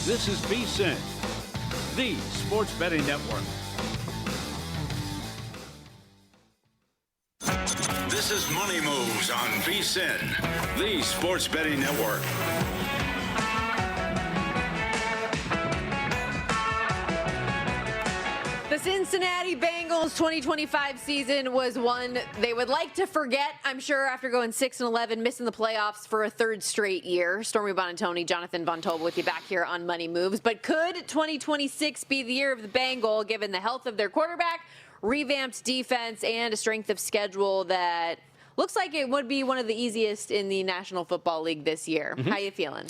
This is VSiN, the sports betting network. This is Money Moves on VSiN, the sports betting network. The Cincinnati Bengals 2025 season was one they would like to forget, I'm sure, after going 6-11, missing the playoffs for a third straight year. Stormy Buonantony, Jonathan Von Tobel with you back here on Money Moves. But could 2026 be the year of the Bengal, given the health of their quarterback, revamped defense, and a strength of schedule that looks like it would be one of the easiest in the National Football League this year? How you feeling?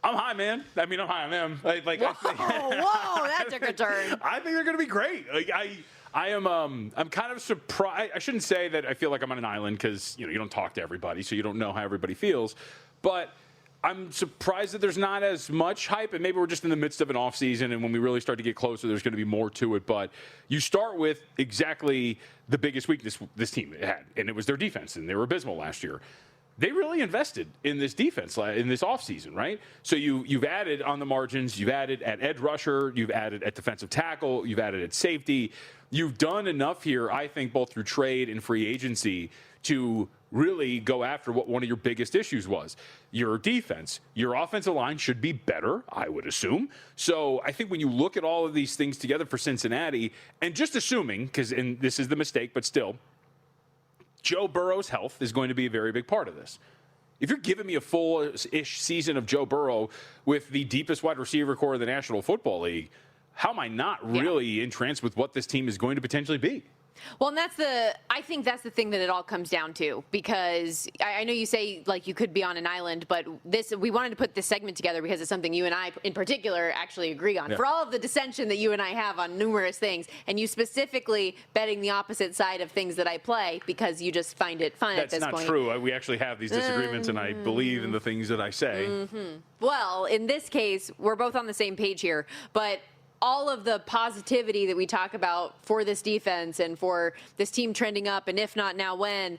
I'm high, man. I'm high on them. Whoa, that took a turn. I think they're going to be great. I'm kind of surprised. I shouldn't say that I feel like I'm on an island because, you don't talk to everybody, so you don't know how everybody feels. But I'm surprised that there's not as much hype, and maybe we're just in the midst of an offseason, and when we really start to get closer, there's going to be more to it. But you start with exactly the biggest weakness this team had, and it was their defense, and they were abysmal last year. They really invested in this defense in this offseason, right? So you've added on the margins, you've added at edge rusher, you've added at defensive tackle, you've added at safety. You've done enough here, I think, both through trade and free agency to really go after what one of your biggest issues was. Your defense, your offensive line should be better, I would assume. So I think when you look at all of these things together for Cincinnati, and just assuming, and this is the mistake, but still, Joe Burrow's health is going to be a very big part of this. If you're giving me a full-ish season of Joe Burrow with the deepest wide receiver core of the National Football League, how am I not really entranced with what this team is going to potentially be? Well, and I think that's the thing that it all comes down to, because I know you say like you could be on an island, but we wanted to put this segment together because it's something you and I in particular actually agree on. Yeah. For all of the dissension that you and I have on numerous things, and you specifically betting the opposite side of things that I play because you just find it fun at this point. That's not true. We actually have these disagreements, and I believe in the things that I say. Mm-hmm. Well, in this case, we're both on the same page here, but all of the positivity that we talk about for this defense and for this team trending up, and if not now, when,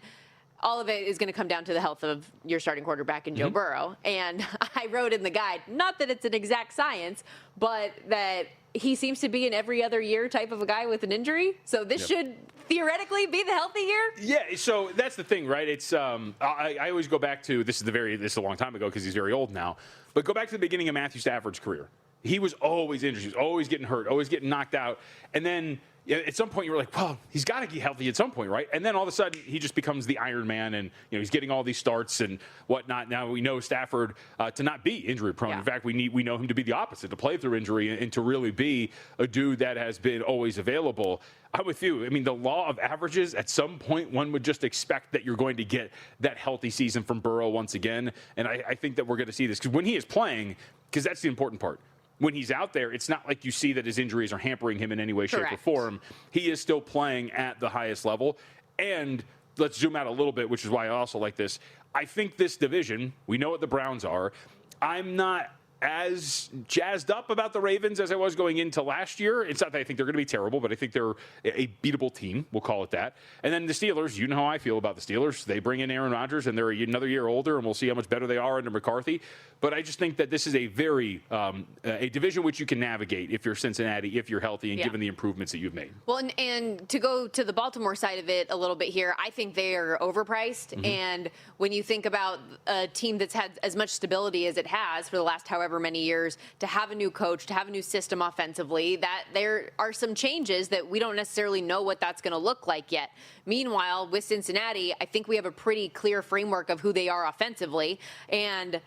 all of it is going to come down to the health of your starting quarterback in Joe Burrow. And I wrote in the guide, not that it's an exact science, but that he seems to be an every other year type of a guy with an injury. So this should theoretically be the healthy year? Yeah, so that's the thing, right? It's I always go back to, this is a long time ago because he's very old now, but go back to the beginning of Matthew Stafford's career. He was always injured. He was always getting hurt, always getting knocked out. And then at some point you were like, well, he's got to get healthy at some point, right? And then all of a sudden he just becomes the Iron Man, and he's getting all these starts and whatnot. Now we know Stafford to not be injury prone. Yeah. In fact, we know him to be the opposite, to play through injury and to really be a dude that has been always available. I'm with you. I mean, the law of averages, at some point one would just expect that you're going to get that healthy season from Burrow once again. And I think that we're going to see this because when he is playing, because that's the important part. When he's out there, it's not like you see that his injuries are hampering him in any way, shape, or form. He is still playing at the highest level. And let's zoom out a little bit, which is why I also like this. I think this division, we know what the Browns are. I'm not as jazzed up about the Ravens as I was going into last year. It's not that I think they're going to be terrible, but I think they're a beatable team. We'll call it that. And then the Steelers, you know how I feel about the Steelers. They bring in Aaron Rodgers, and they're another year older, and we'll see how much better they are under McCarthy. But I just think that this is a very a division which you can navigate if you're Cincinnati, if you're healthy, and given the improvements that you've made. Well, and to go to the Baltimore side of it a little bit here, I think they are overpriced. Mm-hmm. And when you think about a team that's had as much stability as it has for the last however many years, to have a new coach, to have a new system offensively, that there are some changes that we don't necessarily know what that's going to look like yet. Meanwhile, with Cincinnati, I think we have a pretty clear framework of who they are offensively. And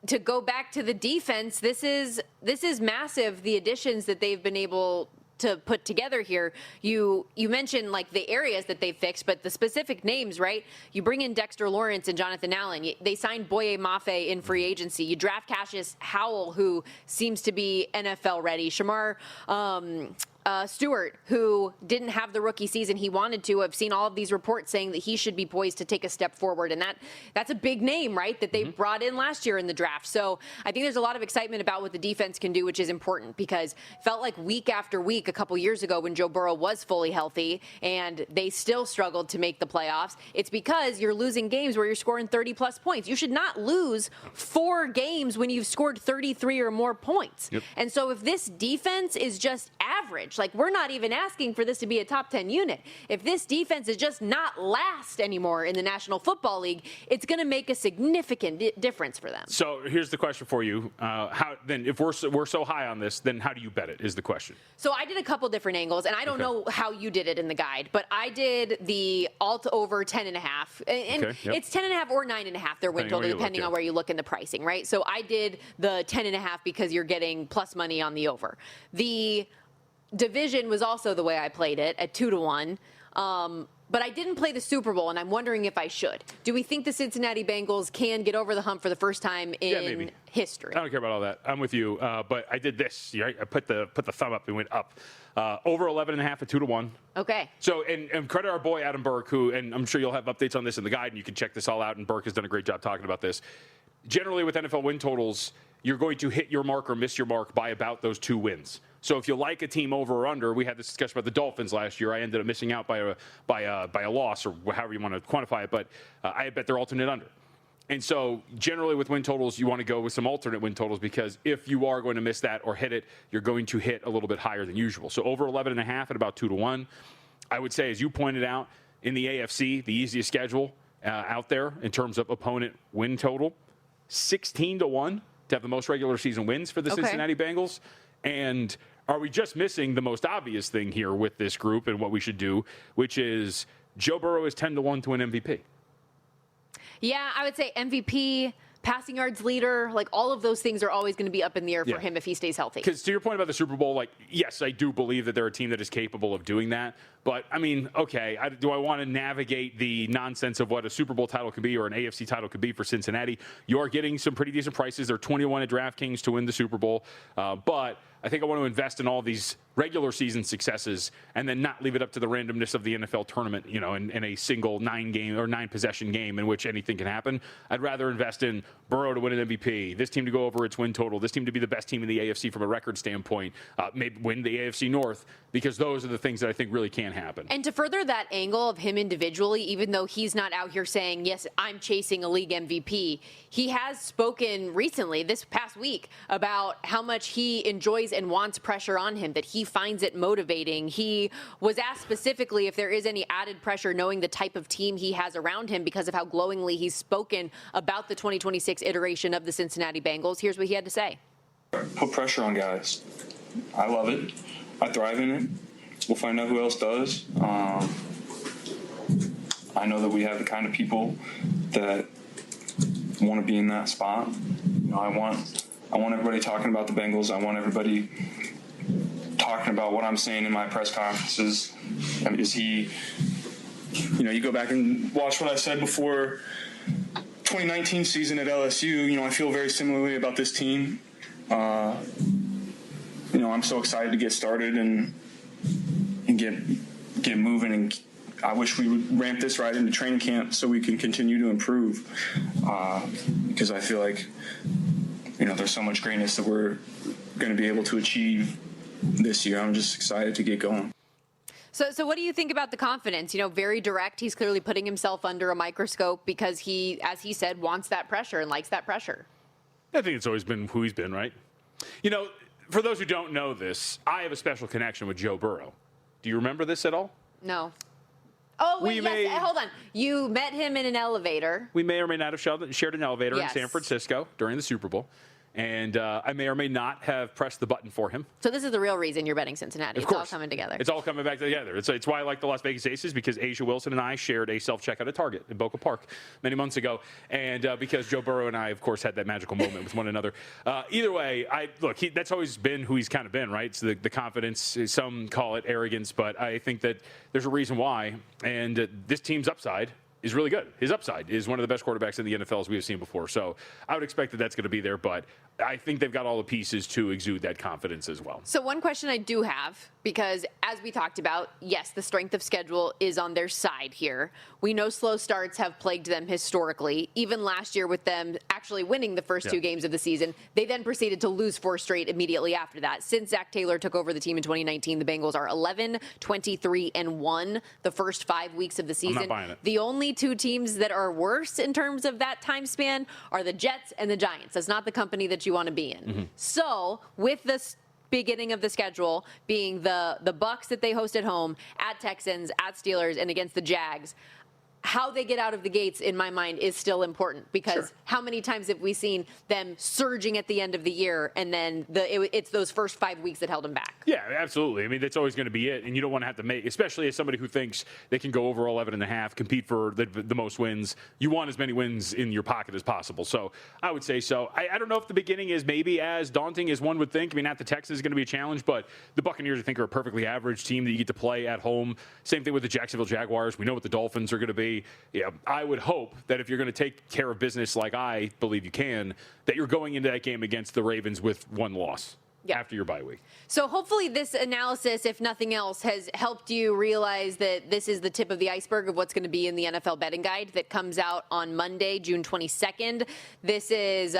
to go back to the defense, this is massive, the additions that they've been able to put together here. You mentioned like the areas that they fixed, but the specific names, right? You bring in Dexter Lawrence and Jonathan Allen. They signed Boye Mafe in free agency. You draft Cassius Howell, who seems to be NFL ready. Shamar Stewart, who didn't have the rookie season he wanted to. I've seen all of these reports saying that he should be poised to take a step forward, and that's a big name, right, that they brought in last year in the draft. So I think there's a lot of excitement about what the defense can do, which is important, because it felt like week after week a couple years ago when Joe Burrow was fully healthy and they still struggled to make the playoffs. It's because you're losing games where you're scoring 30-plus points. You should not lose 4 games when you've scored 33 or more points. Yep. And so if this defense is just average, like we're not even asking for this to be a top 10 unit. If this defense is just not last anymore in the National Football League, it's going to make a significant difference for them. So here's the question for you. How then, if we're so high on this, then how do you bet it is the question. So I did a couple different angles, and I don't know how you did it in the guide, but I did the alt over 10.5. And it's 10.5 or 9.5, their win total, depending on where you look in the pricing, right? So I did the 10.5 because you're getting plus money on the over. The division was also the way I played it at 2-1. But I didn't play the Super Bowl, and I'm wondering if I should. Do we think the Cincinnati Bengals can get over the hump for the first time in history? I don't care about all that. I'm with you. But I did this. Right? I put the thumb up and went up. Over 11.5 at 2-1. Okay. So, and credit our boy Adam Burke, who, and I'm sure you'll have updates on this in the guide, and you can check this all out, and Burke has done a great job talking about this. Generally, with NFL win totals, you're going to hit your mark or miss your mark by about those 2 wins. So if you like a team over or under, we had this discussion about the Dolphins last year. I ended up missing out by a loss, or however you want to quantify it, but I bet their alternate under. And so generally with win totals, you want to go with some alternate win totals, because if you are going to miss that or hit it, you're going to hit a little bit higher than usual. So over 11.5 at about 2-1. I would say, as you pointed out, in the AFC, the easiest schedule out there in terms of opponent win total, 16-1 to have the most regular season wins for the Cincinnati Bengals. And are we just missing the most obvious thing here with this group and what we should do, which is Joe Burrow is 10-1 to win MVP? Yeah, I would say MVP, passing yards leader, like all of those things are always going to be up in the air for him if he stays healthy. Because to your point about the Super Bowl, like, yes, I do believe that they're a team that is capable of doing that. But, I mean, okay, do I want to navigate the nonsense of what a Super Bowl title could be or an AFC title could be for Cincinnati? You are getting some pretty decent prices. They're 21 at DraftKings to win the Super Bowl. But I think I want to invest in all these regular season successes and then not leave it up to the randomness of the NFL tournament, you know, in a single 9-game or 9-possession game in which anything can happen. I'd rather invest in Burrow to win an MVP, this team to go over its win total, this team to be the best team in the AFC from a record standpoint, maybe win the AFC North, because those are the things that I think really can happen. And to further that angle of him individually, even though he's not out here saying, yes, I'm chasing a league MVP, he has spoken recently, this past week, about how much he enjoys and wants pressure on him, that he finds it motivating. He was asked specifically if there is any added pressure knowing the type of team he has around him because of how glowingly he's spoken about the 2026 iteration of the Cincinnati Bengals. Here's what he had to say. Put pressure on guys. I love it. I thrive in it. We'll find out who else does. I know that we have the kind of people that want to be in that spot. You know, I want everybody talking about the Bengals. I want everybody talking about what I'm saying in my press conferences. I mean, you go back and watch what I said before 2019 season at LSU. You know, I feel very similarly about this team. I'm so excited to get started and get moving, and I wish we would ramp this right into training camp so we can continue to improve, because I feel like, there's so much greatness that we're going to be able to achieve this year. I'm just excited to get going. So what do you think about the confidence? Very direct. He's clearly putting himself under a microscope because he, as he said, wants that pressure and likes that pressure. I think it's always been who he's been, right? For those who don't know this, I have a special connection with Joe Burrow. Do you remember this at all? No. Oh, wait, yes. Hold on. You met him in an elevator. We may or may not have shared an elevator in San Francisco during the Super Bowl. And I may or may not have pressed the button for him. So this is the real reason you're betting Cincinnati. Of course. It's all coming together. It's all coming back together. It's why I like the Las Vegas Aces, because Asia Wilson and I shared a self-checkout at Target in Boca Park many months ago. And because Joe Burrow and I, of course, had that magical moment with one another. Either way, that's always been who he's kind of been, right? So the confidence, some call it arrogance, but I think that there's a reason why. And this team's upside is really good. His upside is one of the best quarterbacks in the NFL as we have seen before. So I would expect that that's going to be there, but I think they've got all the pieces to exude that confidence as well. So one question I do have, because as we talked about, yes, the strength of schedule is on their side here. We know slow starts have plagued them historically. Even last year with them actually winning the first 2 games of the season, they then proceeded to lose 4 straight immediately after that. Since Zach Taylor took over the team in 2019, the Bengals are 11, 23, and 1 the first 5 weeks of the season. I'm not buying it. The only 2 teams that are worse in terms of that time span are the Jets and the Giants. That's not the company that you want to be in. Mm-hmm. So with this beginning of the schedule being the Bucks that they host at home, at Texans, at Steelers, and against the Jags, how they get out of the gates, in my mind, is still important, because how many times have we seen them surging at the end of the year, and then it's those first 5 weeks that held them back? Yeah, absolutely. I mean, that's always going to be it, and you don't want to have to make, especially as somebody who thinks they can go over 11 and a half, compete for the most wins. You want as many wins in your pocket as possible. So I would say so. I don't know if the beginning is maybe as daunting as one would think. I mean, at the Texans is going to be a challenge, but the Buccaneers, I think, are a perfectly average team that you get to play at home. Same thing with the Jacksonville Jaguars. We know what the Dolphins are going to be. Yeah, I would hope that if you're going to take care of business like I believe you can, that you're going into that game against the Ravens with 1 loss. After your bye week. So hopefully this analysis, if nothing else, has helped you realize that this is the tip of the iceberg of what's going to be in the NFL betting guide that comes out on Monday, June 22nd. This is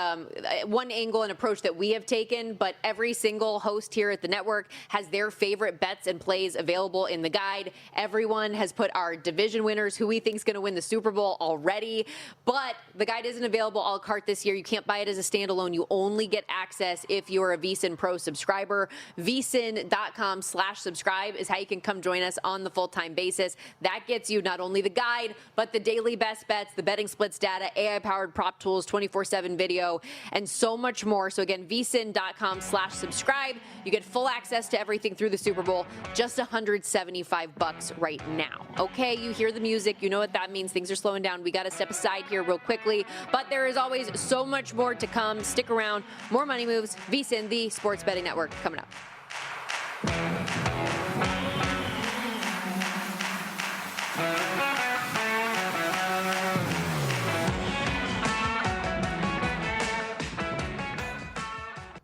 one angle and approach that we have taken, but every single host here at the network has their favorite bets and plays available in the guide. Everyone has put our division winners, who we think is going to win the Super Bowl, already, but the guide isn't available a la carte this year. You can't buy it as a standalone. You only get access if you're a VSiN Pro subscriber. VSiN.com/subscribe is how you can come join us on the full-time basis. That gets you not only the guide, but the daily best bets, the betting splits data, AI-powered prop tools, 24/7 video, and so much more. So again, VSiN.com/subscribe. You get full access to everything through the Super Bowl, just $175 right now. Okay, you hear the music. You know what that means. Things are slowing down. We got to step aside here real quickly, but there is always so much more to come. Stick around. More Money Moves. VSiN, the Sports Betting Network, coming up.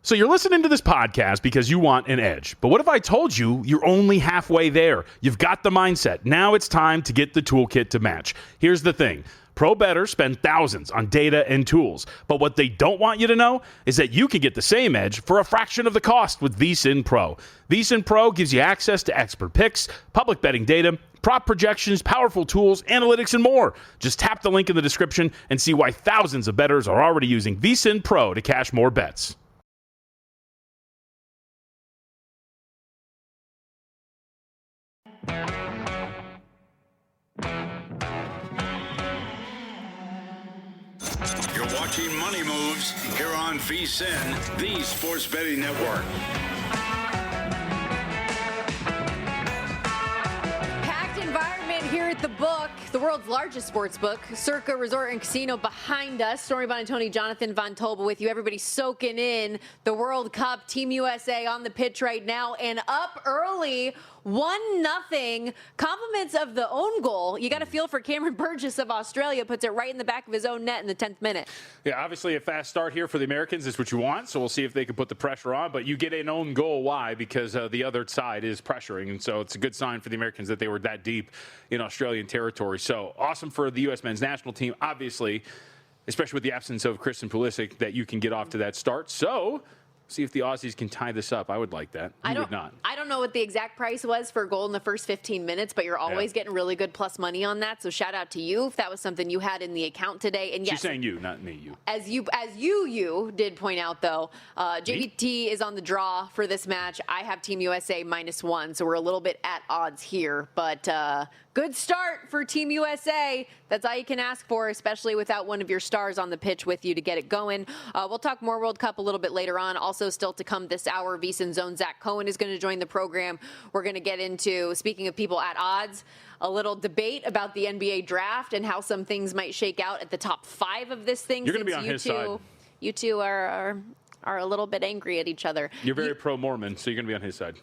So you're listening to this podcast because you want an edge. But what if I told you you're only halfway there? You've got the mindset. Now it's time to get the toolkit to match. Here's the thing. Pro bettors spend thousands on data and tools, but what they don't want you to know is that you can get the same edge for a fraction of the cost with VSiN Pro. VSiN Pro gives you access to expert picks, public betting data, prop projections, powerful tools, analytics, and more. Just tap the link in the description and see why thousands of bettors are already using VSiN Pro to cash more bets. You're watching Money Moves here on VSiN, the Sports Betting Network. Packed environment here at the book, the world's largest sports book, Circa Resort and Casino behind us. Stormy, Buonantony, Jonathan Von Tobel with you. Everybody soaking in the World Cup. Team USA on the pitch right now and up early. 1-0. Compliments of the own goal. You got to feel for Cameron Burgess of Australia. Puts it right in the back of his own net in the 10th minute. Yeah, obviously a fast start here for the Americans is what you want, so we'll see if they can put the pressure on. But you get an own goal. Why? Because the other side is pressuring, and so it's a good sign for the Americans that they were that deep in Australian territory. So awesome for the U.S. men's national team, obviously, especially with the absence of Christian Pulisic, that you can get off to that start. So see if the Aussies can tie this up. I would like that. You would not. I don't know what the exact price was for a goal in the first 15 minutes, but you're always getting really good plus money on that. So shout out to you if that was something you had in the account today. And yes, she's saying you, not me. You. As you did point out, though, JVT is on the draw for this match. I have Team USA -1, so we're a little bit at odds here. But good start for Team USA. That's all you can ask for, especially without one of your stars on the pitch with you to get it going. We'll talk more World Cup a little bit later on. Also still to come this hour, VSiN Zone Zach Cohen is going to join the program. We're going to get into, speaking of people at odds, a little debate about the NBA draft and how some things might shake out at the top 5 of this thing. You're going to be on his side. You two are a little bit angry at each other. You're very pro-Mormon, so you're going to be on his side.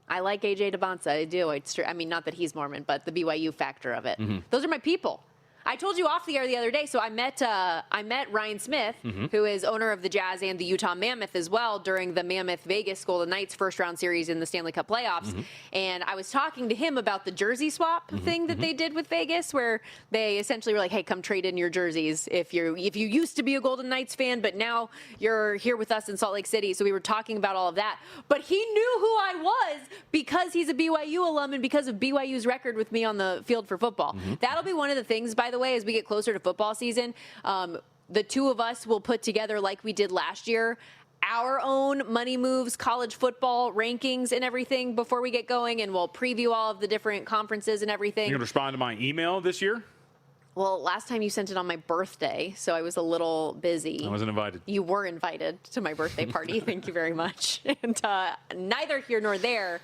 I like AJ Debonsa. I do. I mean, not that he's Mormon, but the BYU factor of it. Mm-hmm. Those are my people. I told you off the air the other day. So I met Ryan Smith, who is owner of the Jazz and the Utah Mammoth as well, during the Mammoth Vegas Golden Knights first round series in the Stanley Cup playoffs. And I was talking to him about the jersey swap thing that they did with Vegas, where they essentially were like, "Hey, come trade in your jerseys if you used to be a Golden Knights fan, but now you're here with us in Salt Lake City." So we were talking about all of that. But he knew who I was because he's a BYU alum and because of BYU's record with me on the field for football. That'll be one of the things, by the way, as we get closer to football season. The two of us will put together, like we did last year, our own Money Moves college football rankings and everything before we get going, and we'll preview all of the different conferences and everything. You're going to respond to my email this year? Well, last time you sent it on my birthday, so I was a little busy. I wasn't invited. You were invited to my birthday party. Thank you very much. And neither here nor there.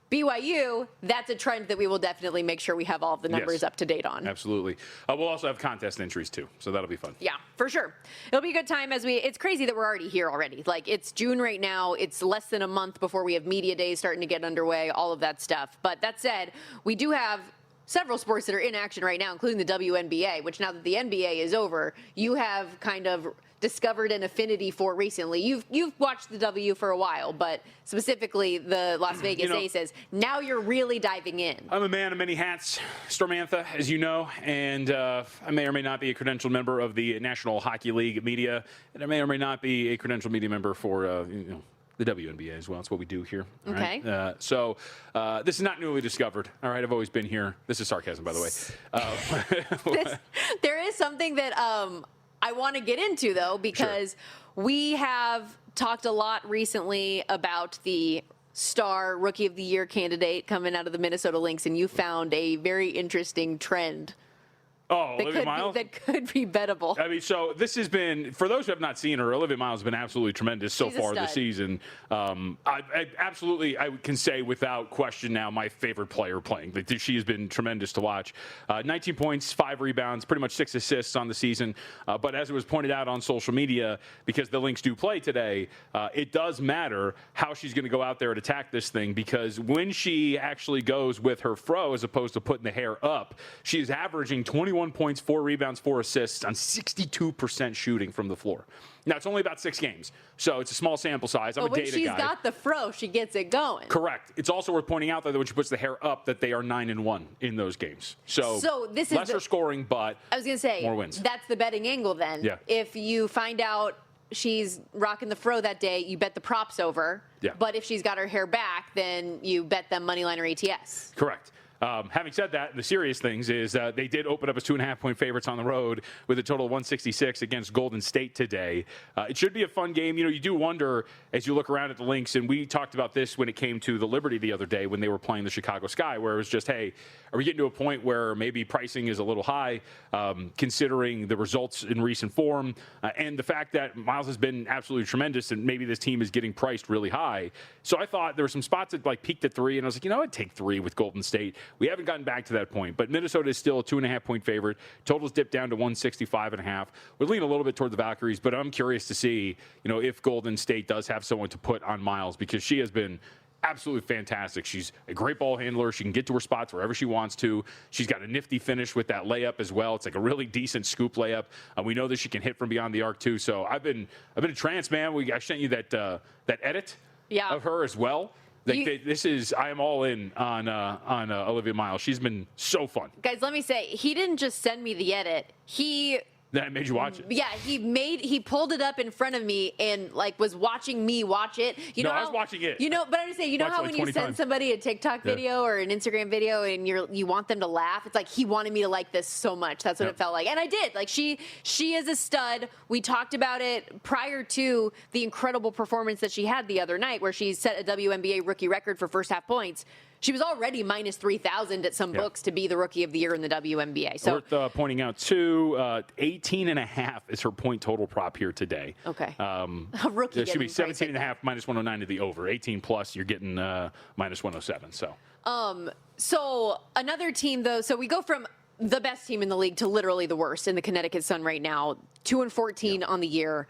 BYU, that's a trend that we will definitely make sure we have all of the numbers up to date on. Absolutely. We'll also have contest entries, too, so that'll be fun. Yeah, for sure. It'll be a good time it's crazy that we're already here already. Like, it's June right now. It's less than a month before we have media days starting to get underway, all of that stuff. But that said, we do have several sports that are in action right now, including the WNBA, which now that the NBA is over, you have kind of discovered an affinity for recently. You've watched the W for a while, but specifically the Las Vegas Aces. Now you're really diving in. I'm a man of many hats, Stormantha, as you know, and I may or may not be a credentialed member of the National Hockey League media, and I may or may not be a credentialed media member for the WNBA as well. That's what we do here. Okay. Right? So this is not newly discovered. All right. I've always been here. This is sarcasm, by the way. There is something that I want to get into, though, because we have talked a lot recently about the star Rookie of the Year candidate coming out of the Minnesota Lynx, and you found a very interesting trend. Olivia Miles? That could be bettable. I mean, so this has been, for those who have not seen her, Olivia Miles has been absolutely tremendous so far this season. I can say without question now my favorite player playing. She has been tremendous to watch. 19 points, 5 rebounds, pretty much 6 assists on the season. But as it was pointed out on social media, because the Lynx do play today, it does matter how she's going to go out there and attack this thing, because when she actually goes with her fro as opposed to putting the hair up, she is averaging 21 points, 4 rebounds, 4 assists on 62% shooting from the floor. Now, it's only about 6 games, so it's a small sample size. I'm a data guy. But when she's got the fro, she gets it going. Correct. It's also worth pointing out that when she puts the hair up, that they are 9-1 in those games. So this is lesser scoring, but I was going to say, more wins. That's the betting angle then. Yeah. If you find out she's rocking the fro that day, you bet the props over. Yeah. But if she's got her hair back, then you bet them moneyline or ATS. Correct. Having said that, the serious things is they did open up as 2.5-point favorites on the road with a total of 166 against Golden State today. It should be a fun game. You do wonder as you look around at the Lynx, and we talked about this when it came to the Liberty the other day when they were playing the Chicago Sky, where it was just, hey, are we getting to a point where maybe pricing is a little high, considering the results in recent form and the fact that Miles has been absolutely tremendous, and maybe this team is getting priced really high. So I thought there were some spots that peaked at 3, and I was like, I'd take 3 with Golden State. We haven't gotten back to that point, but Minnesota is still a 2.5-point favorite. Totals dipped down to 165.5. We're leaning a little bit toward the Valkyries, but I'm curious to see, if Golden State does have someone to put on Miles, because she has been absolutely fantastic. She's a great ball handler. She can get to her spots wherever she wants to. She's got a nifty finish with that layup as well. It's like a really decent scoop layup. We know that she can hit from beyond the arc too. So I've been a trance, man. I sent you that edit of her as well. I am all in on Olivia Miles. She's been so fun. Guys, let me say, he didn't just send me the edit. That made you watch it. Yeah, he pulled it up in front of me and was watching me watch it. I was watching it. But I'm just saying, how when you send somebody a TikTok video or an Instagram video and you want them to laugh, it's like he wanted me to like this so much. That's what it felt like, and I did. She is a stud. We talked about it prior to the incredible performance that she had the other night, where she set a WNBA rookie record for first half points. She was already minus 3,000 at some books to be the Rookie of the Year in the WNBA. So worth pointing out, too, 18.5 is her point total prop here today. Okay. A rookie should be 17.5 minus 109 to the over. 18 plus, you're getting minus 107. So another team, though, so we go from the best team in the league to literally the worst in the Connecticut Sun right now, 2-14 on the year.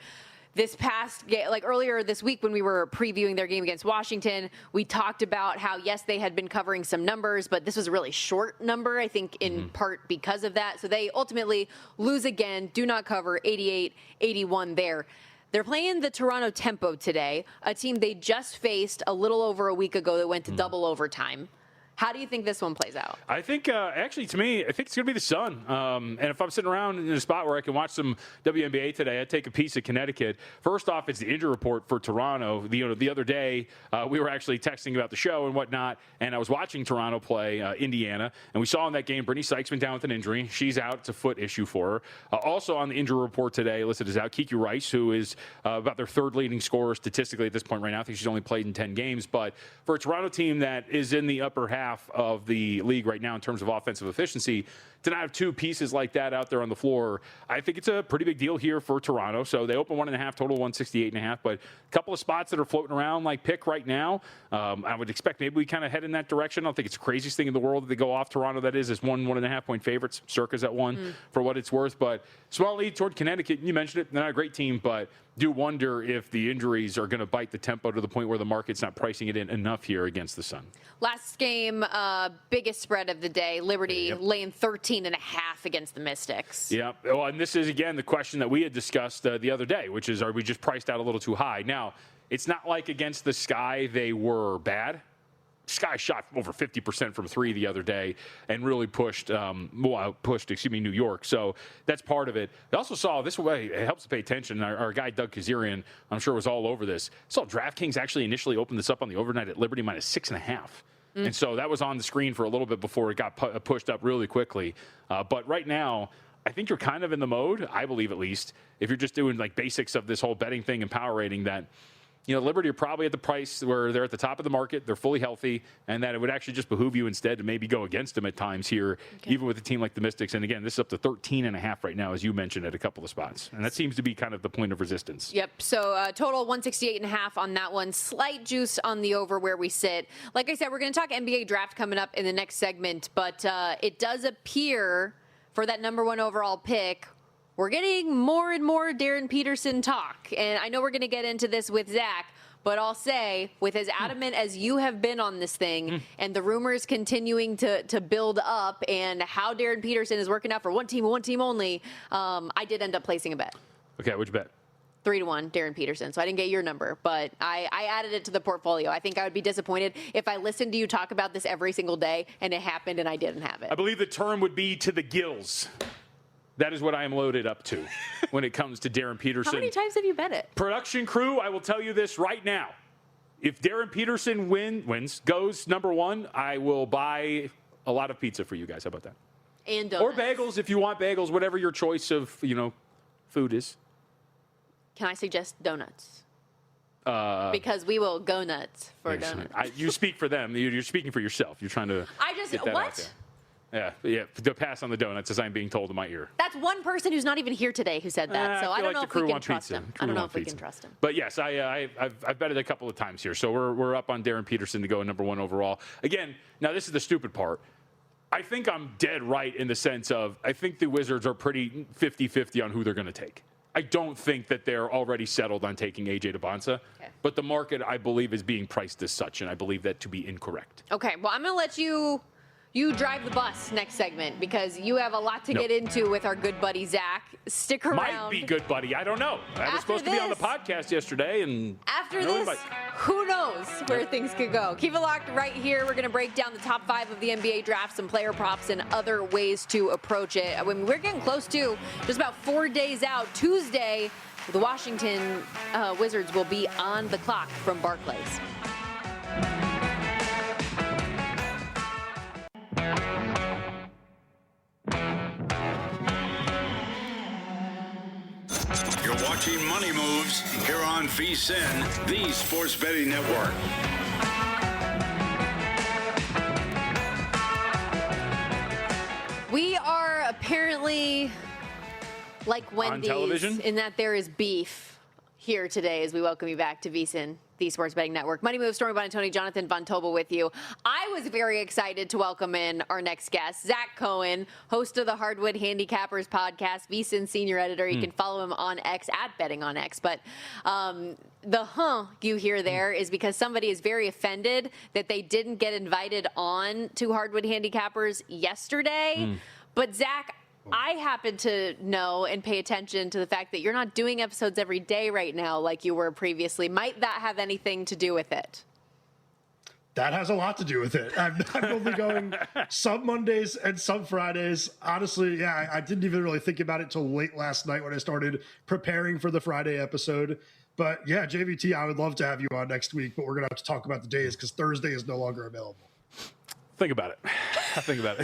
this past game, like earlier this week when we were previewing their game against Washington, we talked about how, yes, they had been covering some numbers, but this was a really short number, I think, in part because of that. So they ultimately lose again, do not cover 88-81 there. They're playing the Toronto Tempo today, a team they just faced a little over a week ago that went to double overtime. How do you think this one plays out? I think, actually, to me, I think it's going to be the Sun. And if I'm sitting around in a spot where I can watch some WNBA today, I'd take a piece of Connecticut. First off, it's the injury report for Toronto. The other day, we were actually texting about the show and whatnot, and I was watching Toronto play Indiana, and we saw in that game Brittany Sykes went down with an injury. She's out. It's a foot issue for her. Also on the injury report today, listed as out, Kiki Rice, who is about their third leading scorer statistically at this point right now. I think she's only played in 10 games. But for a Toronto team that is in the upper half of the league right now in terms of offensive efficiency, to not have two pieces like that out there on the floor, I think it's a pretty big deal here for Toronto. So they open 1.5, total 168.5, but a couple of spots that are floating around like pick right now. I would expect maybe we kind of head in that direction. I don't think it's the craziest thing in the world that they go off Toronto. That is 1.5 point favorites. Circa's at 1 for what it's worth, but small lead toward Connecticut. You mentioned it. They're not a great team, but do wonder if the injuries are going to bite the tempo to the point where the market's not pricing it in enough here against the Sun. Last game, biggest spread of the day, Liberty laying 13.5 against the Mystics. Yeah, well, and this is, again, the question that we had discussed the other day, which is, are we just priced out a little too high? Now, it's not like against the Sky they were bad. Sky shot over 50% from three the other day and really pushed New York. So that's part of it. I also saw this way, it helps to pay attention. Our guy, Doug Kazarian, I'm sure was all over this. Saw DraftKings actually initially opened this up on the overnight at Liberty minus 6.5. And so that was on the screen for a little bit before it got pushed up really quickly. But right now, I think you're kind of in the mode, I believe at least, if you're just doing like basics of this whole betting thing and power rating, that Liberty are probably at the price where they're at the top of the market, they're fully healthy, and that it would actually just behoove you instead to maybe go against them at times here, even with a team like the Mystics. And again, this is up to 13.5 right now, as you mentioned, at a couple of spots. And that seems to be kind of the point of resistance. Yep. So total 168.5 on that one. Slight juice on the over where we sit. Like I said, we're going to talk NBA draft coming up in the next segment, but it does appear for that number one overall pick, we're getting more and more Darren Peterson talk. And I know we're going to get into this with Zach, but I'll say, with as adamant as you have been on this thing and the rumors continuing to build up and how Darren Peterson is working out for one team only, I did end up placing a bet. Okay, what'd you bet? 3-1, Darren Peterson. So I didn't get your number, but I added it to the portfolio. I think I would be disappointed if I listened to you talk about this every single day and it happened and I didn't have it. I believe the term would be to the gills. That is what I am loaded up to when it comes to Darren Peterson. How many times have you bet it? Production crew, I will tell you this right now. If Darren Peterson goes number one, I will buy a lot of pizza for you guys. How about that? And donuts. Or bagels if you want bagels, whatever your choice of, food is. Can I suggest donuts? Because we will go nuts for donuts. You speak for them. You're speaking for yourself. You're trying to get that out there. Yeah, to pass on the donuts, as I'm being told in my ear. That's one person who's not even here today who said that, so I don't know if we can trust him. I don't know if we can trust him. But yes, I've betted a couple of times here, so we're up on Darren Peterson to go number one overall. Again, now this is the stupid part. I think I'm dead right in the sense of I think the Wizards are pretty 50-50 on who they're going to take. I don't think that they're already settled on taking A.J. Debonsa, but the market, I believe, is being priced as such, and I believe that to be incorrect. Okay, well, I'm going to let you drive the bus next segment because you have a lot to get into with our good buddy Zach. Stick around. Might be good buddy. I don't know. I was supposed to be on the podcast yesterday, and after this, who knows where things could go. Keep it locked right here. We're going to break down the top 5 of the NBA draft, some player props, and other ways to approach it. I mean, we're getting close to just about 4 days out. Tuesday, the Washington Wizards will be on the clock from Barclays. You're watching Money Moves here on VSiN, the Sports Betting Network. We are apparently like Wendy's television? in that there is beef here today as we welcome you back to VSiN, the Sports Betting Network. Money Moves, Stormy, Buonantony, Jonathan Von Tobel with you. I was very excited to welcome in our next guest, Zach Cohen, host of the Hardwood Handicappers podcast, VSiN senior editor. You can follow him on X at Betting on X. But the you hear there is because somebody is very offended that they didn't get invited on to Hardwood Handicappers yesterday. But Zach, I happen to know and pay attention to the fact that you're not doing episodes every day right now like you were previously. Might that have anything to do with it? That has a lot to do with it. I'm only going some Mondays and some Fridays. Honestly, yeah, I didn't even really think about it till late last night when I started preparing for the Friday episode. But yeah, JVT, I would love to have you on next week, but we're going to have to talk about the days because Thursday is no longer available. Think about it. Think about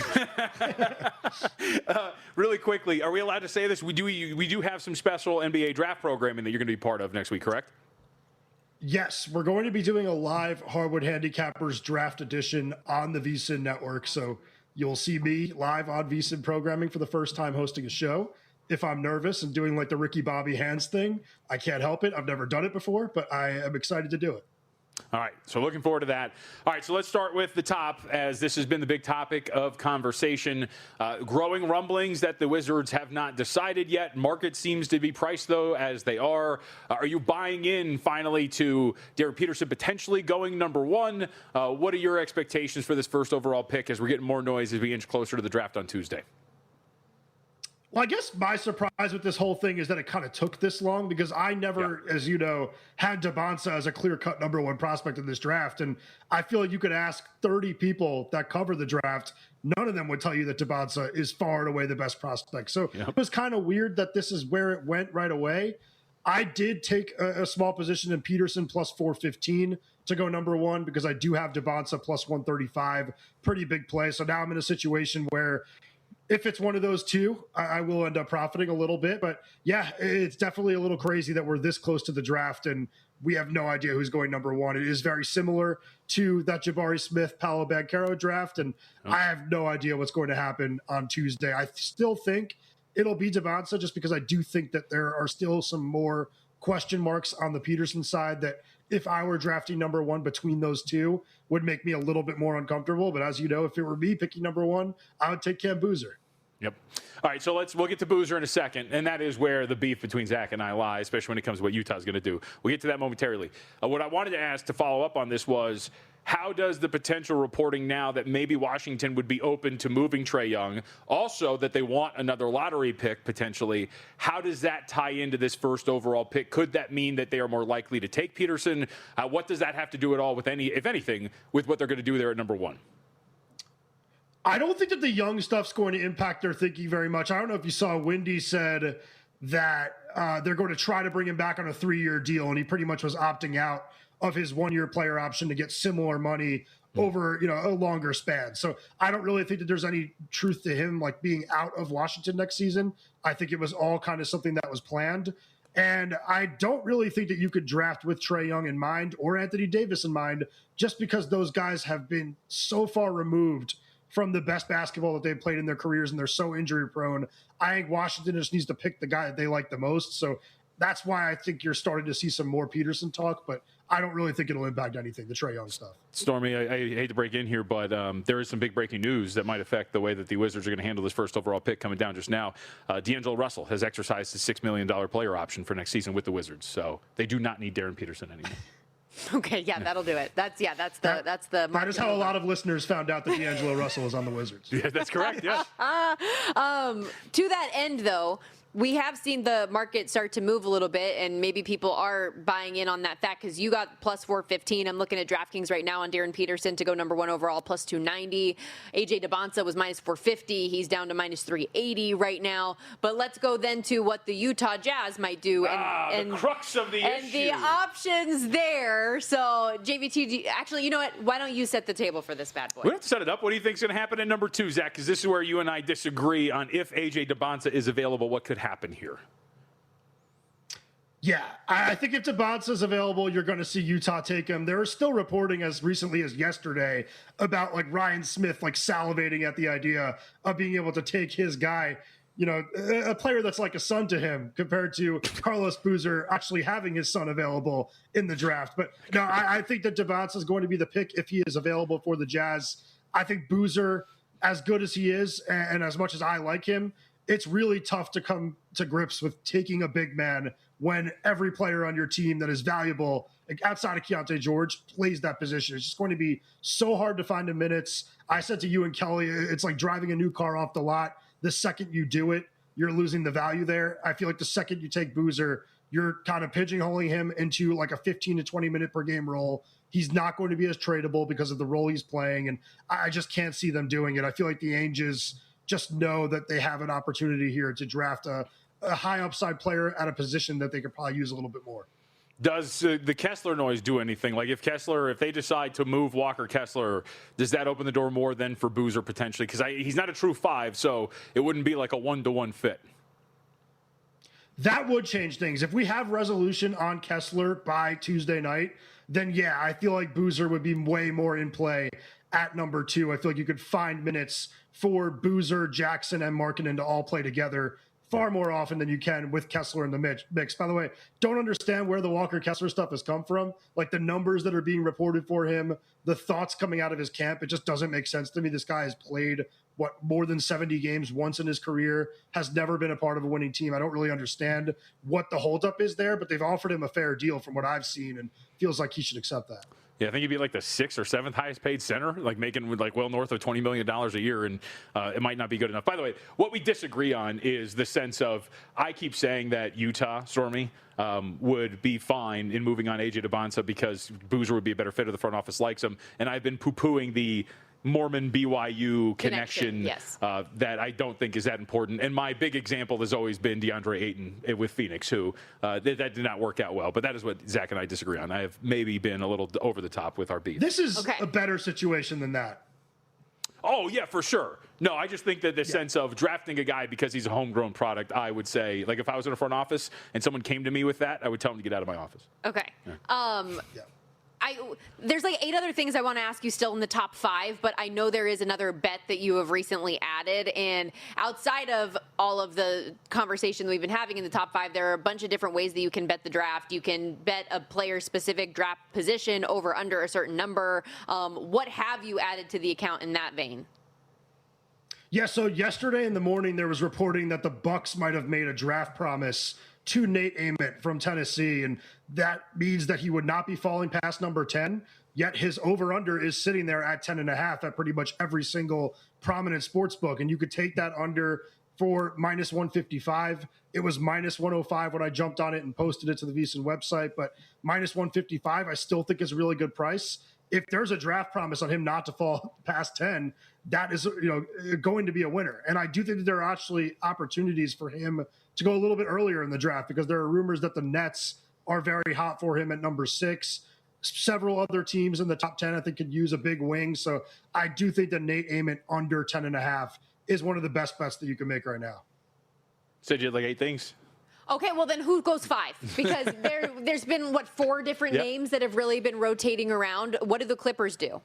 it. Really quickly, are we allowed to say this? We do have some special NBA draft programming that you're going to be part of next week, correct? Yes, we're going to be doing a live Hardwood Handicappers draft edition on the VSiN network. So you'll see me live on VSiN programming for the first time hosting a show. If I'm nervous and doing like the Ricky Bobby hands thing, I can't help it. I've never done it before, but I am excited to do it. All right, so looking forward to that. All right, so let's start with the top, as this has been the big topic of conversation. Growing rumblings that the Wizards have not decided yet. Market seems to be priced, though, as they are. Are you buying in, finally, to Derek Peterson potentially going number one? What are your expectations for this first overall pick as we're getting more noise as we inch closer to the draft on Tuesday? Well, I guess my surprise with this whole thing is that it kind of took this long because I never, as you know, had Debonsa as a clear-cut number one prospect in this draft. And I feel like you could ask 30 people that cover the draft, none of them would tell you that Debonsa is far and away the best prospect. So it was kind of weird that this is where it went right away. I did take a small position in Peterson plus 415 to go number one because I do have Debonsa plus 135, pretty big play. So now I'm in a situation where if it's one of those two, I will end up profiting a little bit. But yeah, it's definitely a little crazy that we're this close to the draft and we have no idea who's going number one. It is very similar to that Jabari Smith, Paolo Banchero draft. And I have no idea what's going to happen on Tuesday. I still think it'll be Debonsa just because I do think that there are still some more question marks on the Peterson side that if I were drafting number one between those two would make me a little bit more uncomfortable. But as you know, if it were me picking number one, I would take Cam Boozer. Yep. All right, so we'll get to Boozer in a second, and that is where the beef between Zach and I lie, especially when it comes to what Utah's going to do. We'll get to that momentarily. What I wanted to ask to follow up on this was, how does the potential reporting now that maybe Washington would be open to moving Trae Young, also that they want another lottery pick potentially, how does that tie into this first overall pick? Could that mean that they are more likely to take Peterson? What does that have to do at all with if anything, with what they're going to do there at number one? I don't think that the Young stuff's going to impact their thinking very much. I don't know if you saw Wendy said that they're going to try to bring him back on a 3-year deal, and he pretty much was opting out of his 1-year player option to get similar money over a longer span. So I don't really think that there's any truth to him like being out of Washington next season. I think it was all kind of something that was planned. And I don't really think that you could draft with Trae Young in mind or Anthony Davis in mind, just because those guys have been so far removed from the best basketball that they've played in their careers, and they're so injury prone. I think Washington just needs to pick the guy that they like the most. So that's why I think you're starting to see some more Peterson talk, but I don't really think it'll impact anything, the Trae Young stuff. Stormy, I hate to break in here, but there is some big breaking news that might affect the way that the Wizards are going to handle this first overall pick coming down just now. D'Angelo Russell has exercised his $6 million player option for next season with the Wizards, so they do not need Darren Peterson anymore. Okay, yeah, that'll do it. That's the. That is how a lot of listeners found out that D'Angelo Russell is on the Wizards. Yeah, that's correct. Yes. To that end, though, we have seen the market start to move a little bit, and maybe people are buying in on that fact because you got plus 415. I'm looking at DraftKings right now on Darren Peterson to go number one overall, plus 290. AJ Debonsa was minus 450. He's down to minus 380 right now. But let's go then to what the Utah Jazz might do. The crux of the issue. And the options there. So, JVT, actually, you know what? Why don't you set the table for this bad boy? We don't have to set it up. What do you think is going to happen in number two, Zach? Because this is where you and I disagree on if AJ Debonsa is available, what could happen here. Yeah, I think if Debonsa is available, you're going to see Utah take him. There are still reporting as recently as yesterday about like Ryan Smith like salivating at the idea of being able to take his guy. a player that's like a son to him compared to Carlos Boozer actually having his son available in the draft. But no, I think that Devonta is going to be the pick if he is available for the Jazz. I think Boozer, as good as he is and as much as I like him, it's really tough to come to grips with taking a big man when every player on your team that is valuable, like outside of Keontae George, plays that position. It's just going to be so hard to find the minutes. I said to you and Kelly, it's like driving a new car off the lot. The second you do it, you're losing the value there. I feel like the second you take Boozer, you're kind of pigeonholing him into like a 15 to 20 minute per game role. He's not going to be as tradable because of the role he's playing, and I just can't see them doing it. I feel like the Angels just know that they have an opportunity here to draft a high upside player at a position that they could probably use a little bit more. Does the Kessler noise do anything? Like if they decide to move Walker Kessler, does that open the door more than for Boozer potentially? Because he's not a true 5, so it wouldn't be like a 1-to-1 fit. That would change things. If we have resolution on Kessler by Tuesday night, then yeah, I feel like Boozer would be way more in play at number 2. I feel like you could find minutes for Boozer, Jackson, and Markkanen to all play together far more often than you can with Kessler in the mix. By the way, don't understand where the Walker Kessler stuff has come from. Like the numbers that are being reported for him, the thoughts coming out of his camp, it just doesn't make sense to me. This guy has played, more than 70 games once in his career, has never been a part of a winning team. I don't really understand what the holdup is there, but they've offered him a fair deal from what I've seen, and feels like he should accept that. Yeah, I think he'd be like the 6th or 7th highest paid center, like making like well north of $20 million a year, and it might not be good enough. By the way, what we disagree on is the sense of, I keep saying that Utah, Stormy, would be fine in moving on AJ Devonta because Boozer would be a better fit, or the front office likes him, and I've been poo-pooing the Mormon BYU connection yes. That I don't think is that important. And my big example has always been DeAndre Ayton with Phoenix, who that did not work out well. But that is what Zach and I disagree on. I have maybe been a little over the top with our beef. This is a better situation than that. Oh, yeah, for sure. No, I just think that the sense of drafting a guy because he's a homegrown product, I would say, like if I was in a front office and someone came to me with that, I would tell him to get out of my office. Okay. There's like 8 other things I want to ask you still in the top 5, but I know there is another bet that you have recently added. And outside of all of the conversation that we've been having in the top 5, there are a bunch of different ways that you can bet the draft. You can bet a player-specific draft position over under a certain number. What have you added to the account in that vein? Yeah, so yesterday in the morning, there was reporting that the Bucks might have made a draft promise to Nate Ament from Tennessee, and that means that he would not be falling past number 10, yet his over-under is sitting there at 10.5 at pretty much every single prominent sports book, and you could take that under for minus 155. It was minus 105 when I jumped on it and posted it to the VSiN website, but minus 155 I still think is a really good price. If there's a draft promise on him not to fall past 10, that is going to be a winner. And I do think that there are actually opportunities for him to go a little bit earlier in the draft, because there are rumors that the Nets are very hot for him at number 6. Several other teams in the top 10, I think, could use a big wing. So I do think that Nate Ament under 10.5 is one of the best bets that you can make right now. Said you had like 8 things? Okay, well then who goes 5? Because there's been, 4 different names that have really been rotating around. What do the Clippers do?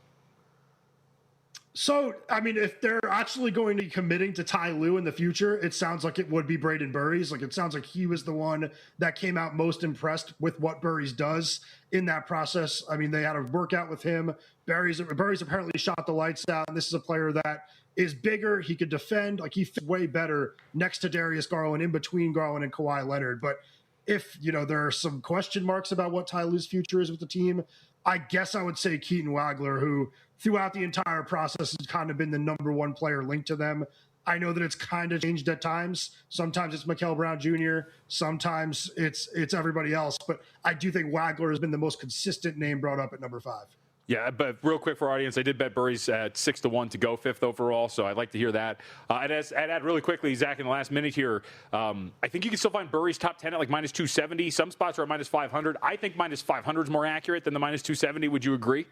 So, I mean, if they're actually going to be committing to Ty Lue in the future, it sounds like it would be Braden Burries. Like, it sounds like he was the one that came out most impressed with what Burries does in that process. I mean, they had a workout with him. Burries apparently shot the lights out, and this is a player that is bigger. He could defend. Like, he fits way better next to Darius Garland, in between Garland and Kawhi Leonard. But if, there are some question marks about what Ty Lue's future is with the team, I guess I would say Keaton Wagler, who throughout the entire process has kind of been the number 1 player linked to them. I know that it's kind of changed at times. Sometimes it's Mikal Brown Jr., sometimes it's everybody else. But I do think Wagler has been the most consistent name brought up at number 5. Yeah, but real quick for our audience, I did bet Burries at 6-1 to go 5th overall, so I'd like to hear that. I'd add really quickly, Zach, in the last minute here, I think you can still find Burries top 10 at like minus 270. Some spots are at minus 500. I think minus 500 is more accurate than the minus 270. Would you agree?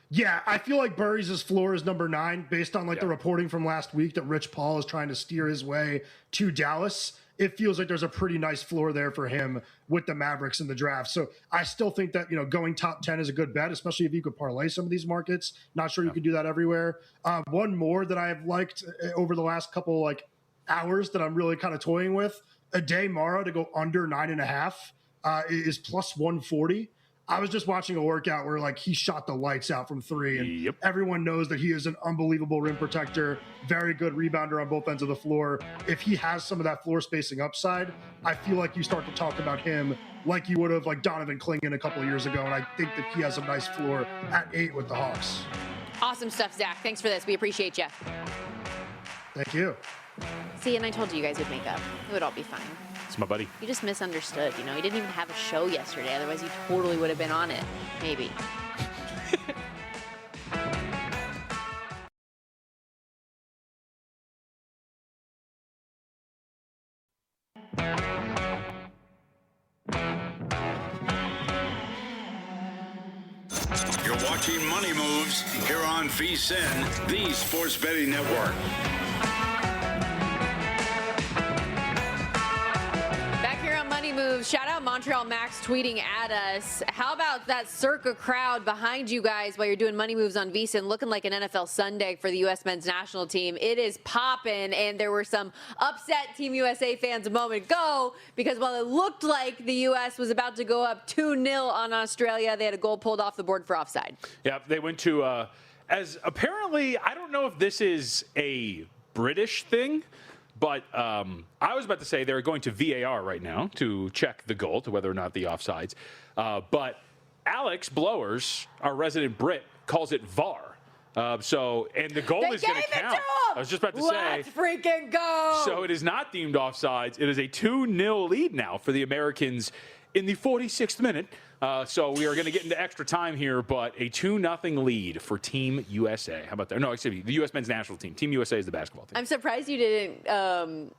Yeah, I feel like Burries' floor is number 9 based on the reporting from last week that Rich Paul is trying to steer his way to Dallas. It feels like there's a pretty nice floor there for him with the Mavericks in the draft. So I still think that, going top 10 is a good bet, especially if you could parlay some of these markets. Not sure you could do that everywhere. One more that I have liked over the last couple hours that I'm really kind of toying with. A day Mara to go under 9.5 is plus 140. I was just watching a workout where like he shot the lights out from three, and everyone knows that he is an unbelievable rim protector, very good rebounder on both ends of the floor. If he has some of that floor spacing upside, I feel like you start to talk about him like you would have like Donovan Clingan a couple of years ago, and I think that he has a nice floor at 8 with the Hawks. Awesome stuff, Zach. Thanks for this. We appreciate you. Thank you. See, and I told you guys would make up. It would all be fine. It's my buddy. You just misunderstood. You know, he didn't even have a show yesterday. Otherwise, he totally would have been on it. Maybe. You're watching Money Moves here on VSiN, the Sports Betting Network. Moves. Shout out Montreal Max tweeting at us. How about that circa crowd behind you guys while you're doing Money Moves on VSiN, looking like an NFL Sunday for the U.S. men's national team. It is popping, and there were some upset Team USA fans a moment ago because while it looked like the U.S. was about to go up 2-0 on Australia, they had a goal pulled off the board for offside. Yeah, they went to, as apparently, I don't know if this is a British thing, but I was about to say they're going to VAR right now to check the goal, to whether or not the offsides. But Alex Blowers, our resident Brit, calls it VAR. And the goal is going to count. I was just about to say. Let's freaking go. So it is not deemed offsides. It is a 2-0 lead now for the Americans in the 46th minute. So we are going to get into extra time here, but a 2-0 lead for Team USA. How about that? No, excuse me, the U.S. men's national team. Team USA is the basketball team. I'm surprised you didn't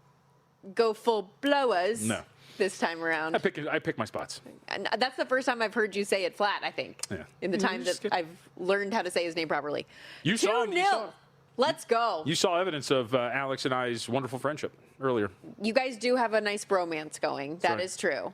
go full Blowers this time around. I pick my spots. And that's the first time I've heard you say it flat, I think, in the time that I've learned how to say his name properly. You saw him. Let's go. You saw evidence of Alex and I's wonderful friendship earlier. You guys do have a nice bromance going. That is true.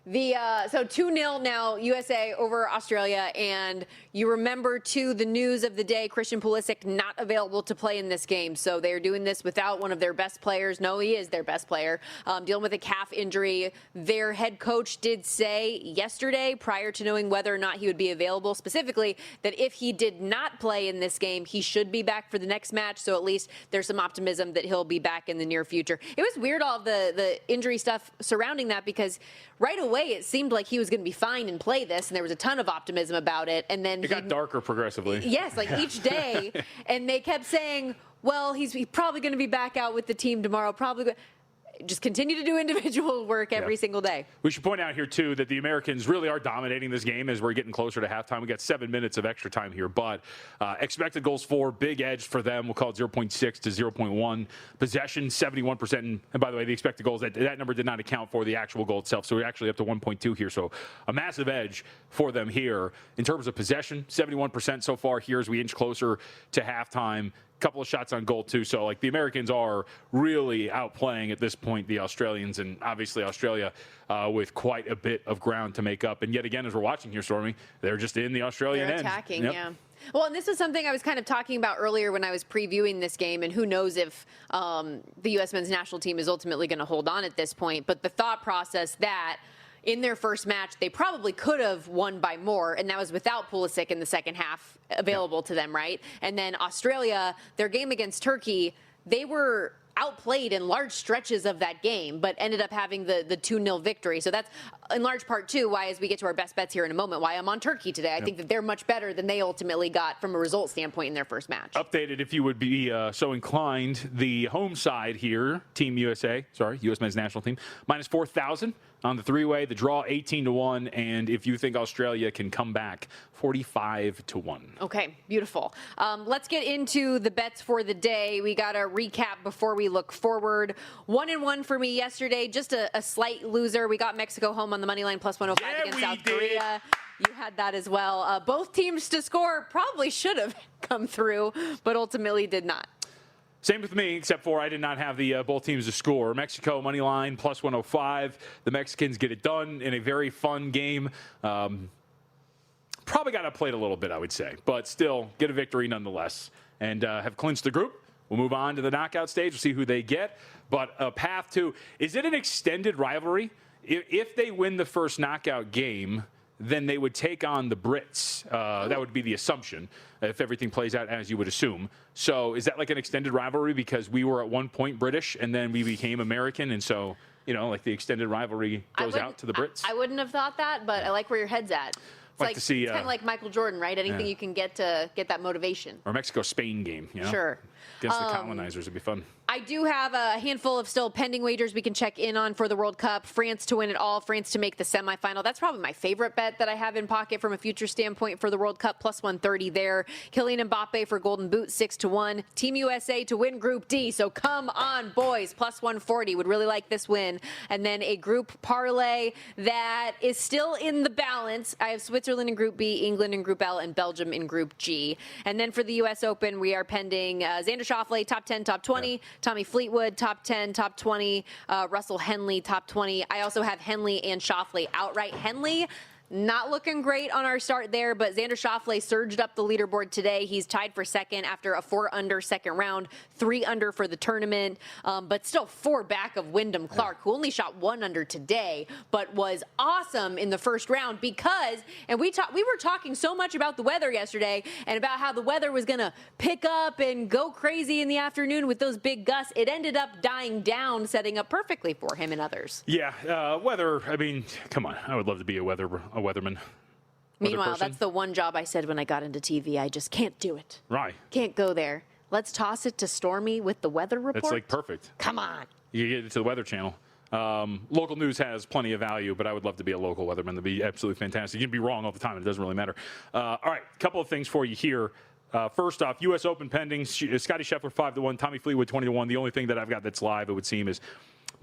So 2-0 now, USA over Australia, and you remember, too, the news of the day, Christian Pulisic not available to play in this game. So they're doing this without one of their best players. No, he is their best player, dealing with a calf injury. Their head coach did say yesterday, prior to knowing whether or not he would be available, specifically that if he did not play in this game, he should be back for the next match. So at least there's some optimism that he'll be back in the near future. It was weird, all the injury stuff surrounding that, because right away it seemed like he was going to be fine and play this, and there was a ton of optimism about it. And then it got darker progressively. Yes, like each day, and they kept saying, well, he's probably going to be back out with the team tomorrow. Probably just continue to do individual work every single day. We should point out here, too, that the Americans really are dominating this game as we're getting closer to halftime. We got 7 minutes of extra time here, but expected goals for, big edge for them. We'll call it 0.6 to 0.1. Possession, 71%. And by the way, the expected goals, that number did not account for the actual goal itself. So we're actually up to 1.2 here. So a massive edge for them here. In terms of possession, 71% so far here as we inch closer to halftime. Couple of shots on goal, too. So, like, the Americans are really outplaying at this point the Australians, and obviously Australia with quite a bit of ground to make up. And yet again, as we're watching here, Stormy, they're just in the Australian end. They're attacking, yeah. Well, and this was something I was kind of talking about earlier when I was previewing this game, and who knows if the U.S. men's national team is ultimately going to hold on at this point. But the thought process that in their first match, they probably could have won by more, and that was without Pulisic in the second half available to them, right? And then Australia, their game against Turkey, they were outplayed in large stretches of that game, but ended up having the 2-0 victory. So that's in large part, too, why, as we get to our best bets here in a moment, why I'm on Turkey today. I think that they're much better than they ultimately got from a result standpoint in their first match. Updated, if you would be so inclined, the home side here, Team USA, U.S. men's national team, minus 4,000 on the three-way. The draw, 18-1, and if you think Australia can come back, 45-1. Okay, beautiful. Let's get into the bets for the day. We got a recap before we look forward. 1-1 for me yesterday, just a slight loser. We got Mexico home on the money line, plus 105 against South Korea. You had that as well. Both teams to score probably should have come through, but ultimately did not. Same with me, except for I did not have the both teams to score. Mexico money line plus 105. The Mexicans get it done in a very fun game. Probably got outplayed a little bit, I would say, but still get a victory nonetheless, and have clinched the group We'll move on to the knockout stage. We'll see who they get. But a path to, is it an extended rivalry? If they win the first knockout game, then they would take on the Brits. That would be the assumption, if everything plays out as you would assume. So is that like an extended rivalry because we were at one point British and then we became American, and so, like the extended rivalry goes out to the Brits? I wouldn't have thought that, but I like where your head's at. It's to see, kind of like Michael Jordan, right? Anything you can get to get that motivation. Or Mexico-Spain game, Sure. Against the colonizers, it'd be fun. I do have a handful of still pending wagers we can check in on for the World Cup. France to win it all, France to make the semifinal. That's probably my favorite bet that I have in pocket from a future standpoint for the World Cup, plus 130 there. Kylian Mbappe for Golden Boot, 6-1. Team USA to win Group D. So come on, boys, plus 140. Would really like this win. And then a group parlay that is still in the balance. I have Switzerland in Group B, England in Group L, and Belgium in Group G. And then for the U.S. Open, we are pending Xander Schauffele, top 10, top 20. Yeah. Tommy Fleetwood, top 10, top 20. Russell Henley, top 20. I also have Henley and Schauffele outright. Henley, not looking great on our start there, but Xander Schauffele surged up the leaderboard today. He's tied for second after a 4-under second round, 3-under for the tournament, but still 4 back of Wyndham Clark, who only shot 1 under today, but was awesome in the first round because, and we were talking so much about the weather yesterday and about how the weather was going to pick up and go crazy in the afternoon with those big gusts. It ended up dying down, setting up perfectly for him and others. Yeah, weather, I mean, come on. I would love to be a weatherman. Meanwhile, that's the one job I said when I got into TV. I just can't do it. Right. Can't go there. Let's toss it to Stormy with the weather report. That's like perfect. Come on. You get it to the Weather Channel. Local news has plenty of value, but I would love to be a local weatherman. That'd be absolutely fantastic. You'd be wrong all the time. It doesn't really matter. All right, a couple of things for you here. First off, U.S. Open pending. Scotty Scheffler 5-1, Tommy Fleetwood 20-1. The only thing that I've got that's live, it would seem, is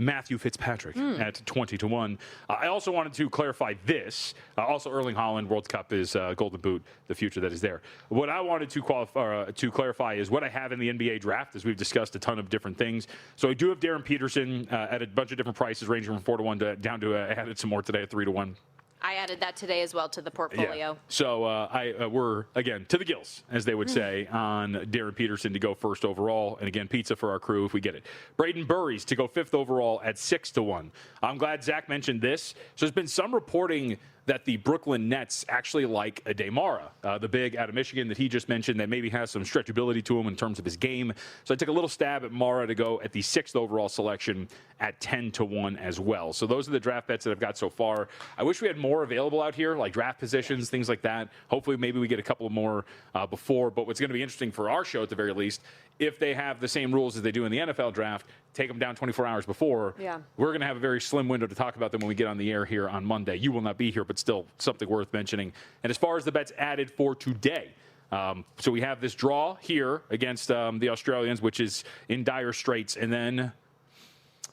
Matthew Fitzpatrick at 20-1. I also wanted to clarify this. Also, Erling Haaland, World Cup is Golden Boot, the future that is there. What I wanted to clarify is what I have in the NBA draft, as we've discussed a ton of different things. So I do have Darren Peterson at a bunch of different prices, ranging from 4-1 down to I added some more today at 3-1. I added that today as well to the portfolio. Yeah. So we're, again, to the gills, as they would say, on Darren Peterson to go first overall. And, again, pizza for our crew if we get it. Braden Burries to go 5th overall at 6-1. I'm glad Zach mentioned this. So there's been some reporting that the Brooklyn Nets actually like Ade Mara, the big out of Michigan that he just mentioned, that maybe has some stretchability to him in terms of his game. So I took a little stab at Mara to go at the 6th overall selection at 10-1 as well. So those are the draft bets that I've got so far. I wish we had more available out here, like draft positions, things like that. Hopefully maybe we get a couple more before. But what's going to be interesting for our show at the very least, if they have the same rules as they do in the NFL draft, take them down 24 hours before. Yeah. We're going to have a very slim window to talk about them when we get on the air here on Monday. You will not be here, but still something worth mentioning. And as far as the bets added for today, so we have this draw here against the Australians, which is in dire straits. And then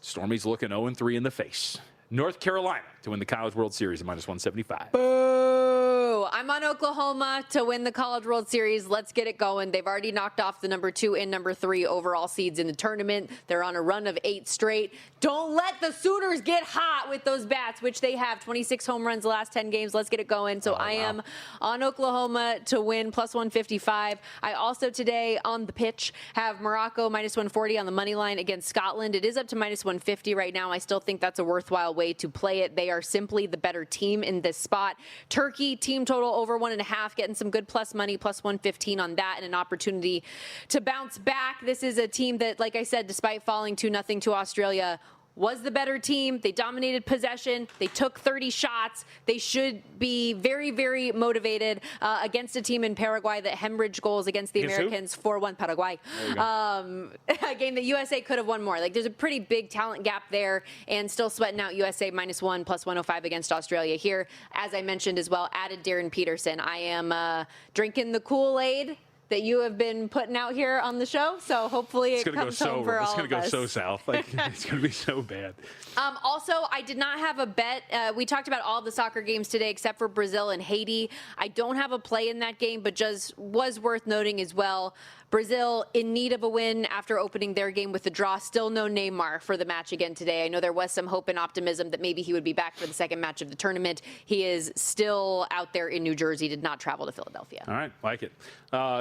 Stormy's looking 0-3 in the face. North Carolina to win the College World Series at -175. Boo! I'm on Oklahoma to win the College World Series. Let's get it going. They've already knocked off the number 2 and number 3 overall seeds in the tournament. They're on a run of 8 straight. Don't let the Sooners get hot with those bats, which they have. 26 home runs the last 10 games. Let's get it going. So I am on Oklahoma to win +155. I also today on the pitch have Morocco -140 on the money line against Scotland. It is up to -150 right now. I still think that's a worthwhile way to play it. They are simply the better team in this spot. Turkey, team total over 1.5, getting some good plus money, +115 on that, and an opportunity to bounce back. This is a team that, like I said, despite falling 2-0 to Australia, was the better team. They dominated possession. They took 30 shots. They should be very, very motivated against a team in Paraguay that hemorrhaged goals against the Americans. 4-1 Paraguay. A game that USA could have won more. Like, there's a pretty big talent gap there, and still sweating out USA -1 +105 against Australia here. As I mentioned as well, added Darren Peterson. I am drinking the Kool-Aid that you have been putting out here on the show, so hopefully it comes home for all of us. It's going to go so south. Like, it's going to be so bad. Also, I did not have a bet. We talked about all the soccer games today except for Brazil and Haiti. I don't have a play in that game, but just was worth noting as well. Brazil in need of a win after opening their game with a draw. Still no Neymar for the match again today. I know there was some hope and optimism that maybe he would be back for the second match of the tournament. He is still out there in New Jersey, did not travel to Philadelphia. All right, like it.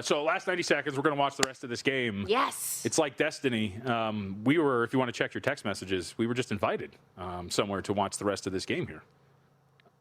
So last 90 seconds, we're going to watch the rest of this game. Yes. It's like destiny. We were, if you want to check your text messages, we were just invited somewhere to watch the rest of this game here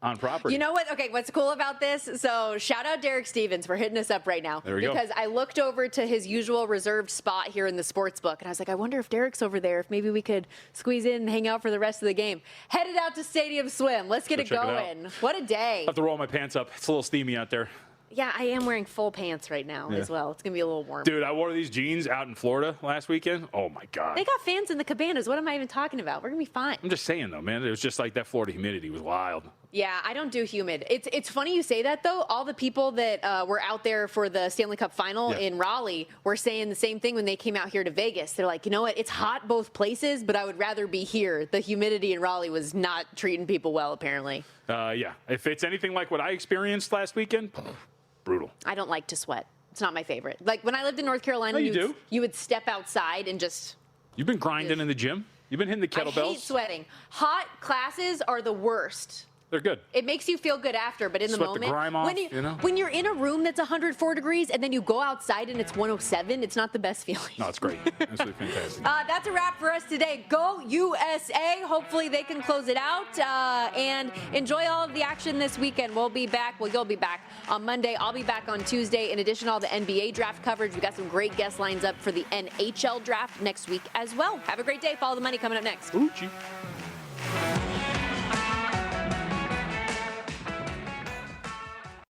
on property. You know what? Okay, what's cool about this? So shout out Derek Stevens for hitting us up right now. There we go. Because I looked over to his usual reserved spot here in the sports book, and I was like, I wonder if Derek's over there, if maybe we could squeeze in and hang out for the rest of the game. Headed out to Stadium Swim. Let's get it going. What a day. I have to roll my pants up. It's a little steamy out there. Yeah, I am wearing full pants right now as well. It's going to be a little warm. Dude, I wore these jeans out in Florida last weekend. Oh, my God. They got fans in the cabanas. What am I even talking about? We're going to be fine. I'm just saying, though, man. It was just like that Florida humidity was wild. Yeah, I don't do humid. It's funny you say that, though. All the people that were out there for the Stanley Cup final in Raleigh were saying the same thing when they came out here to Vegas. They're like, you know what? It's hot both places, but I would rather be here. The humidity in Raleigh was not treating people well, apparently. Yeah. If it's anything like what I experienced last weekend, brutal. I don't like to sweat. It's not my favorite. Like, when I lived in North Carolina, you would step outside and just... You've been grinding in the gym? You've been hitting the kettlebells? I hate sweating. Hot classes are the worst. They're good. It makes you feel good after, but in the moment, the grime off, when you're in a room that's 104 degrees and then you go outside and it's 107, it's not the best feeling. No, it's great. Absolutely fantastic. That's a wrap for us today. Go USA. Hopefully they can close it out and enjoy all of the action this weekend. We'll be back. Well, you'll be back on Monday. I'll be back on Tuesday. In addition to all the NBA draft coverage, we've got some great guest lines up for the NHL draft next week as well. Have a great day. Follow the money coming up next. Oochie.